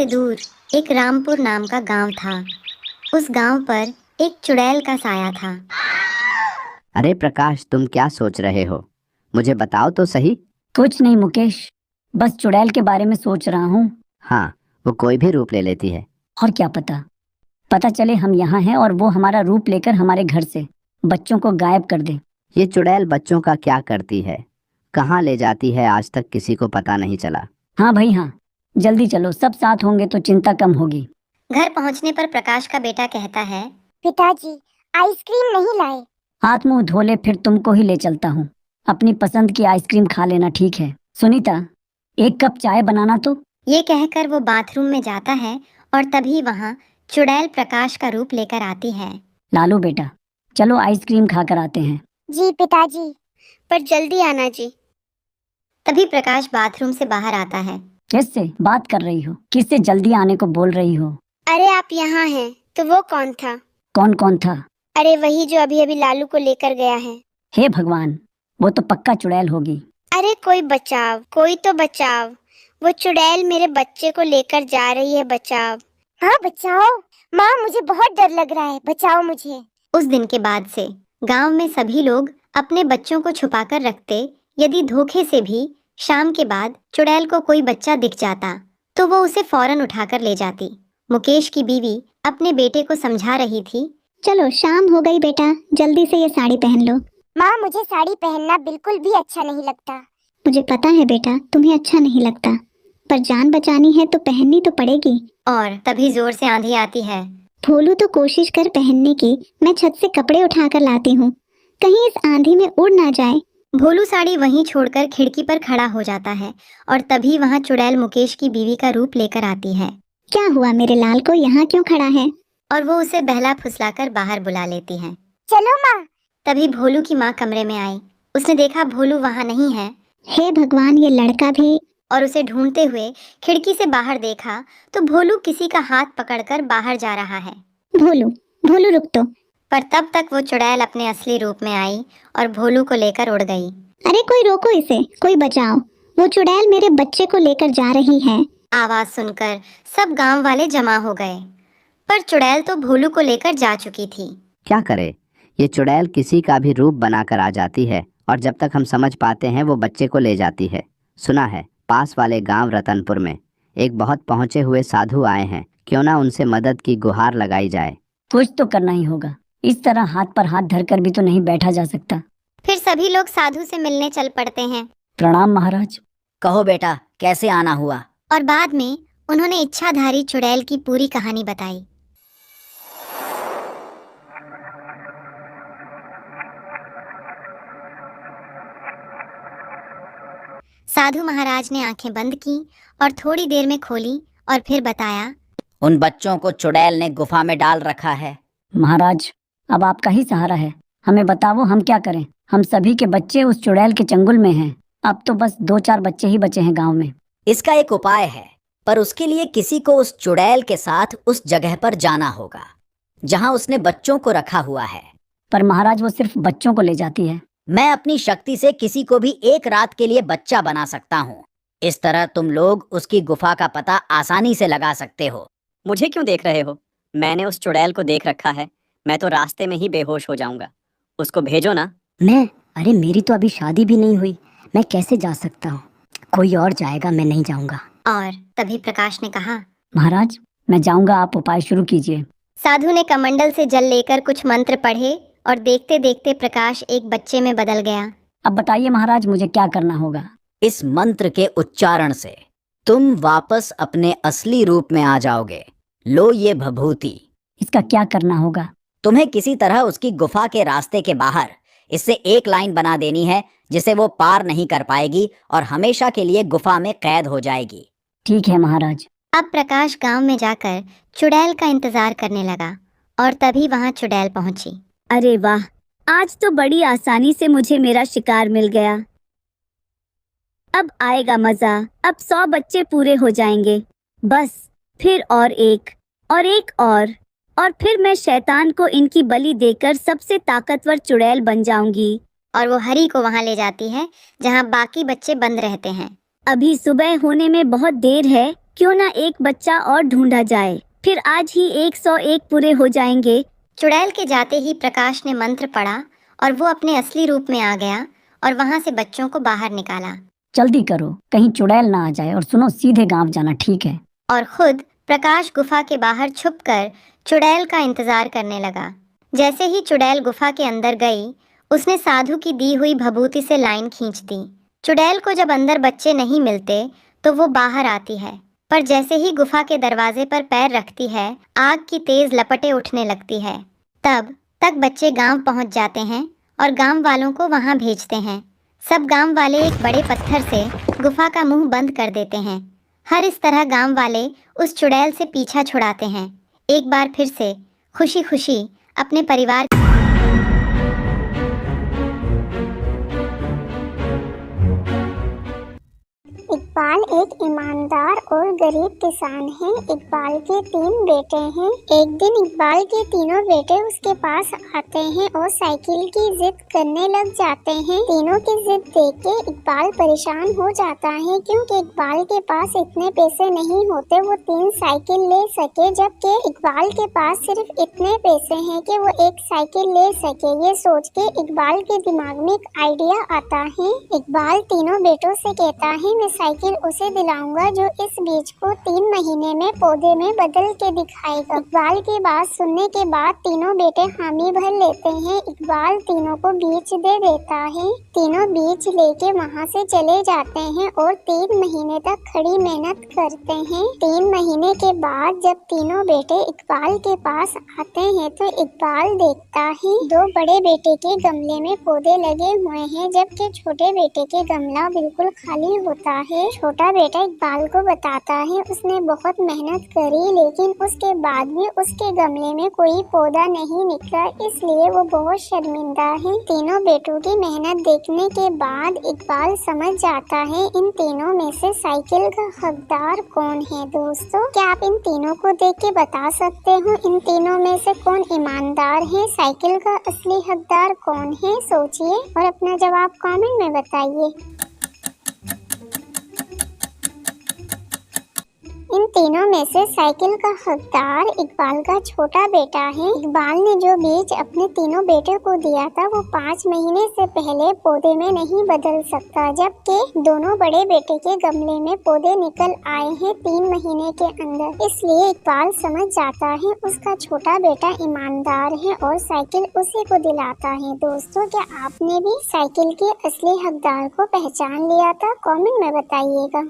से दूर एक रामपुर नाम का गांव था। उस गांव पर एक चुड़ैल का साया था। अरे प्रकाश, तुम क्या सोच रहे हो? मुझे बताओ तो सही। कुछ नहीं मुकेश, बस चुड़ैल के बारे में सोच रहा हूँ। हाँ, वो कोई भी रूप ले लेती है। और क्या पता चले हम यहाँ हैं और वो हमारा रूप लेकर हमारे घर से बच्चों को गायब कर दे। ये चुड़ैल बच्चों का क्या करती है, कहाँ ले जाती है, आज तक किसी को पता नहीं चला। हाँ भाई हाँ, जल्दी चलो, सब साथ होंगे तो चिंता कम होगी। घर पहुंचने पर प्रकाश का बेटा कहता है, पिताजी आइसक्रीम नहीं लाए। हाथ मुंह धो ले, फिर तुमको ही ले चलता हूँ। अपनी पसंद की आइसक्रीम खा लेना, ठीक है? सुनीता, एक कप चाय बनाना तो। ये कहकर वो बाथरूम में जाता है और तभी वहाँ चुड़ैल प्रकाश का रूप लेकर आती है। लालू बेटा, चलो आइसक्रीम खाकर आते हैं। जी पिताजी, पर जल्दी आना जी। तभी प्रकाश बाथरूम से बाहर आता है। किससे बात कर रही हो? किससे जल्दी आने को बोल रही हो? अरे आप यहाँ हैं तो वो कौन था? कौन था? अरे वही जो अभी अभी लालू को लेकर गया है। हे भगवान, वो तो पक्का चुड़ैल होगी। अरे कोई बचाव, कोई तो बचाव। वो चुड़ैल मेरे बच्चे को लेकर जा रही है, बचाओ। हाँ बचाओ माँ, मुझे बहुत डर लग रहा है, बचाओ मुझे। उस दिन के बाद से गांव में सभी लोग अपने बच्चों को छुपाकर रखते। यदि धोखे से भी शाम के बाद चुड़ैल को कोई बच्चा दिख जाता तो वो उसे फौरन उठाकर ले जाती। मुकेश की बीवी अपने बेटे को समझा रही थी, चलो शाम हो गई बेटा, जल्दी से ये साड़ी पहन लो। माँ मुझे साड़ी पहनना बिल्कुल भी अच्छा नहीं लगता। मुझे पता है बेटा, तुम्हें अच्छा नहीं लगता, पर जान बचानी है तो पहननी तो पड़ेगी। और तभी जोर से आंधी आती है। भोलू तो कोशिश कर पहनने की, मैं छत से कपड़े उठाकर लाती हूँ, कहीं इस आंधी में उड़ ना जाए। भोलू साड़ी वहीं छोड़कर खिड़की पर खड़ा हो जाता है और तभी वहाँ चुड़ैल मुकेश की बीवी का रूप लेकर आती है। क्या हुआ मेरे लाल को, यहाँ क्यों खड़ा है? और वो उसे बहला फुसलाकर बाहर बुला लेती है। चलो माँ। तभी भोलू की माँ कमरे में आई। उसने देखा भोलू वहाँ नहीं है। हे भगवान, ये लड़का भी। और उसे ढूंढते हुए खिड़की से बाहर देखा तो भोलू किसी का हाथ पकड़कर बाहर जा रहा है। भोलू भोलू रुक तो। पर तब तक वो चुड़ैल अपने असली रूप में आई और भोलू को लेकर उड़ गई। अरे कोई रोको इसे, कोई बचाओ, वो चुड़ैल मेरे बच्चे को लेकर जा रही है। आवाज सुनकर सब गांव वाले जमा हो गए, पर चुड़ैल तो भोलू को लेकर जा चुकी थी। क्या करे, ये चुड़ैल किसी का भी रूप बनाकर आ जाती है और जब तक हम समझ पाते हैं वो बच्चे को ले जाती है। सुना है पास वाले गांव रतनपुर में एक बहुत पहुंचे हुए साधु आए हैं, क्यों ना उनसे मदद की गुहार लगाई जाए। कुछ तो करना ही होगा, इस तरह हाथ पर हाथ धरकर भी तो नहीं बैठा जा सकता। फिर सभी लोग साधु से मिलने चल पड़ते हैं। प्रणाम महाराज। कहो बेटा, कैसे आना हुआ? और बाद में उन्होंने इच्छाधारी चुड़ैल की पूरी कहानी बताई। साधु महाराज ने आंखें बंद की और थोड़ी देर में खोली और फिर बताया, उन बच्चों को चुड़ैल ने गुफा में डाल रखा है। महाराज, अब आपका ही सहारा है, हमें बताओ हम क्या करें। हम सभी के बच्चे उस चुड़ैल के चंगुल में हैं। अब तो बस 2-4 बच्चे ही बचे हैं गांव में। इसका एक उपाय है, पर उसके लिए किसी को उस चुड़ैल के साथ उस जगह पर जाना होगा जहां उसने बच्चों को रखा हुआ है। पर महाराज, वो सिर्फ बच्चों को ले जाती है। मैं अपनी शक्ति से किसी को भी एक रात के लिए बच्चा बना सकता हूँ। इस तरह तुम लोग उसकी गुफा का पता आसानी से लगा सकते हो। मुझे क्यों देख रहे हो? मैंने उस चुड़ैल को देख रखा है, मैं तो रास्ते में ही बेहोश हो जाऊंगा। उसको भेजो ना। मैं? अरे मेरी तो अभी शादी भी नहीं हुई, मैं कैसे जा सकता हूँ? कोई और जाएगा, मैं नहीं जाऊंगा। और तभी प्रकाश ने कहा, महाराज मैं जाऊंगा, आप उपाय शुरू कीजिए। साधु ने कमंडल से जल लेकर कुछ मंत्र पढ़े और देखते देखते प्रकाश एक बच्चे में बदल गया। अब बताइए महाराज, मुझे क्या करना होगा? इस मंत्र के उच्चारण से तुम वापस अपने असली रूप में आ जाओगे। लो ये भभूति। इसका क्या करना होगा? तुम्हें किसी तरह उसकी गुफा के रास्ते के बाहर इससे एक लाइन बना देनी है जिसे वो पार नहीं कर पाएगी और हमेशा के लिए गुफा में कैद हो जाएगी। ठीक है महाराज। अब प्रकाश गांव में जाकर चुड़ैल का इंतजार करने लगा और तभी वहां चुड़ैल पहुंची। अरे वाह, आज तो बड़ी आसानी से मुझे मेरा शिकार मिल गया। अब आएगा मजा, अब 100 बच्चे पूरे हो जाएंगे। बस फिर और एक और फिर मैं शैतान को इनकी बलि देकर सबसे ताकतवर चुड़ैल बन जाऊंगी। और वो हरी को वहां ले जाती है जहां बाकी बच्चे बंद रहते हैं। अभी सुबह होने में बहुत देर है, क्यों ना एक बच्चा और ढूंढा जाए, फिर आज ही 101 पूरे हो जाएंगे। चुड़ैल के जाते ही प्रकाश ने मंत्र पढ़ा और वो अपने असली रूप में आ गया और वहां से बच्चों को बाहर निकाला जल्दी करो, कहीं चुड़ैल ना आ जाए। और सुनो, सीधे गांव जाना, ठीक है? और खुद प्रकाश गुफा के बाहर छुपकर चुड़ैल का इंतजार करने लगा। जैसे ही चुड़ैल गुफा के अंदर गई, उसने साधु की दी हुई भभूति से लाइन खींच दी। चुड़ैल को जब अंदर बच्चे नहीं मिलते तो वो बाहर आती है, पर जैसे ही गुफा के दरवाजे पर पैर रखती है, आग की तेज लपटें उठने लगती है। तब तक बच्चे गांव पहुंच जाते हैं और गांव वालों को वहां भेजते हैं। सब गांव वाले एक बड़े पत्थर से गुफा का मुंह बंद कर देते हैं। हर इस तरह गांव वाले उस चुड़ैल से पीछा छुड़ाते हैं। एक बार फिर से खुशी खुशी अपने परिवार इकबाल एक ईमानदार और गरीब किसान है। इकबाल के 3 बेटे हैं। एक दिन इकबाल के तीनों बेटे उसके पास आते हैं और साइकिल की जिद करने लग जाते हैं। तीनों की जिद देख के इकबाल परेशान हो जाता है, क्योंकि इकबाल के पास इतने पैसे नहीं होते वो 3 साइकिल ले सके, जबकि इकबाल के पास सिर्फ इतने पैसे हैं कि वो एक साइकिल ले सके। ये सोच के इकबाल के दिमाग में एक आइडिया आता है। इकबाल तीनों बेटों से कहता है, मैं साइकिल उसे दिलाऊंगा जो इस बीज को 3 महीने में पौधे में बदल के दिखाएगा। इकबाल की बात सुनने के बाद तीनों बेटे हामी भर लेते हैं। इकबाल तीनों को बीज दे देता है। तीनों बीज लेके वहाँ से चले जाते हैं और 3 महीने तक खड़ी मेहनत करते हैं। 3 महीने के बाद जब तीनों बेटे इकबाल के पास आते हैं तो इकबाल देखता है 2 बड़े बेटे के गमले में पौधे लगे हुए हैं, जबकि छोटे बेटे के गमला बिल्कुल खाली होता है। छोटा बेटा इकबाल को बताता है उसने बहुत मेहनत करी, लेकिन उसके बाद भी उसके गमले में कोई पौधा नहीं निकला, इसलिए वो बहुत शर्मिंदा है। तीनों बेटों की मेहनत देखने के बाद इकबाल समझ जाता है इन तीनों में से साइकिल का हकदार कौन है। दोस्तों, क्या आप इन तीनों को देख के बता सकते हो इन तीनों में से कौन ईमानदार है? साइकिल का असली हकदार कौन है? सोचिए और अपना जवाब कमेंट में बताइए। इन तीनों में से साइकिल का हकदार इकबाल का छोटा बेटा है। इकबाल ने जो बीज अपने तीनों बेटे को दिया था वो 5 महीने से पहले पौधे में नहीं बदल सकता, जबकि दोनों बड़े बेटे के गमले में पौधे निकल आए हैं 3 महीने के अंदर। इसलिए इकबाल समझ जाता है उसका छोटा बेटा ईमानदार है और साइकिल उसी को दिलाता है। दोस्तों, क्या आपने भी साइकिल के असली हकदार को पहचान लिया था? कमेंट में बताइएगा।